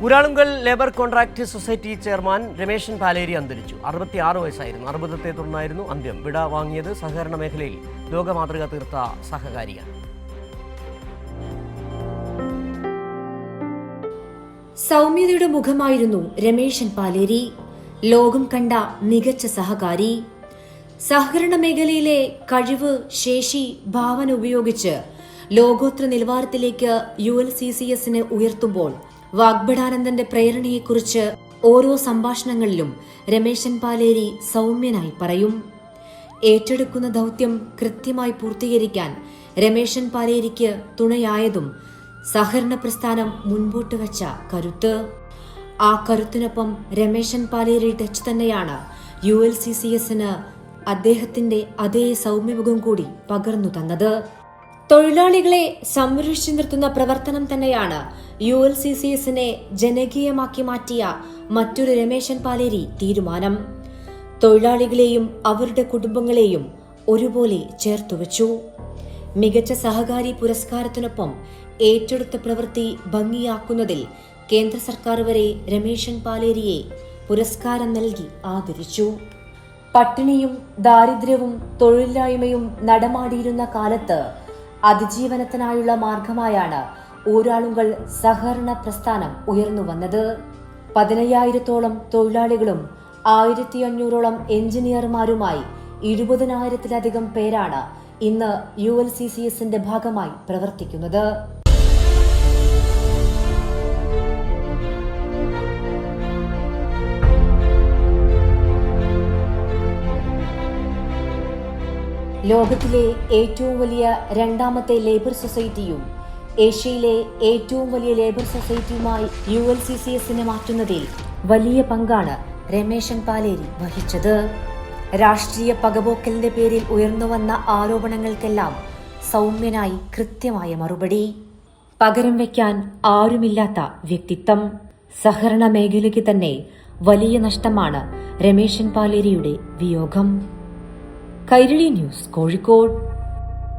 Uralungal labour contract society chairman Rameshan Paleri അന്തരിച്ചു. 66 വയസ്സായിരുന്നു. അർബുദത്തെ തുടർന്നായിരുന്നു അന്ത്യം. വിട വാങ്ങിയത് സഹകരണ മേഖലയിൽ ലോകമാതൃക തീർത്ത സഹകാരിയാണ്. സൗമ്യതയുടെ മുഖമായിരുന്നു രമേശൻ പാലേരി. ലോകം കണ്ട മികച്ച സഹകാരി. സഹകരണ മേഖലയിലെ കഴിവ്, ശേഷി, ഭാവന ഉപയോഗിച്ച് ലോകോത്തര നിലവാരത്തിലേക്ക് ULCCSനെ ഉയർത്തുമ്പോൾ വാഗ്ബടാനന്ദന്റെ പ്രേരണയെക്കുറിച്ച് ഓരോ സംഭാഷണങ്ങളിലും രമേശൻ പാലേരി സൗമ്യനായി പറയും. ഏറ്റെടുക്കുന്ന ദൗത്യം കൃത്യമായി പൂർത്തീകരിക്കാൻ രമേശൻ പാലേരിക്ക് തുണയായതും സഹകരണ പ്രസ്ഥാനം മുൻപോട്ട് വച്ച കരുത്ത്. ആ കരുത്തിനൊപ്പം രമേശൻ പാലേരി ടച്ച് തന്നെയാണ് ULCCSന് അദ്ദേഹത്തിന്റെ അതേ സൗമ്യമുഖം കൂടി പകർന്നു തന്നത്. തൊഴിലാളികളെ സംരക്ഷിച്ചു നിർത്തുന്ന പ്രവർത്തനം തന്നെയാണ് ULCCSനെ ജനകീയമാക്കി മാറ്റിയ മറ്റൊരു രമേശൻ പാലേരി തീരുമാനം. തൊഴിലാളികളെയും അവരുടെ കുടുംബങ്ങളെയും ഒരുപോലെ ചേർത്തുവച്ചു. മികച്ച സഹകാരി പുരസ്കാരത്തിനൊപ്പം ഏറ്റെടുത്ത പ്രവൃത്തി ഭംഗിയാക്കുന്നതിൽ കേന്ദ്ര സർക്കാർ വരെ രമേശൻ പാലേരിയെ പുരസ്കാരം നൽകി ആദരിച്ചു. പട്ടിണിയും ദാരിദ്ര്യവും തൊഴിലില്ലായ്മയും നടമാടിയിരുന്ന കാലത്ത് അതിജീവനത്തിനായുള്ള മാർഗമായാണ് ഊരാളുങ്കൽ സഹകരണ പ്രസ്ഥാനം ഉയർന്നു വന്നത്. 15,000-ഓളം തൊഴിലാളികളും 1,500-ഓളം എഞ്ചിനീയർമാരുമായി 20,000-ലധികം പേരാണ് ഇന്ന് ULCCSന്റെ ഭാഗമായി പ്രവർത്തിക്കുന്നത്. ലോകത്തിലെ ഏറ്റവും വലിയ രണ്ടാമത്തെ ലേബർ സൊസൈറ്റിയും ഏഷ്യയിലെ ഏറ്റവും വലിയ ലേബർ സൊസൈറ്റിയുമായി ULCCSനെ മാറ്റുന്നതിൽ വലിയ പങ്കാണ് രമേശൻ പാലേരി വഹിച്ചത്. രാഷ്ട്രീയ പകപോക്കലിന്റെ പേരിൽ ഉയർന്നുവന്ന ആരോപണങ്ങൾക്കെല്ലാം സൗമ്യനായി കൃത്യമായ മറുപടി. പകരം വയ്ക്കാൻ ആരുമില്ലാത്ത വ്യക്തിത്വം. സഹകരണ മേഖലയ്ക്ക് തന്നെ വലിയ നഷ്ടമാണ് രമേശൻ പാലേരിയുടെ വിയോഗം. കൈരളി ന്യൂസ്, കോഴിക്കോട്.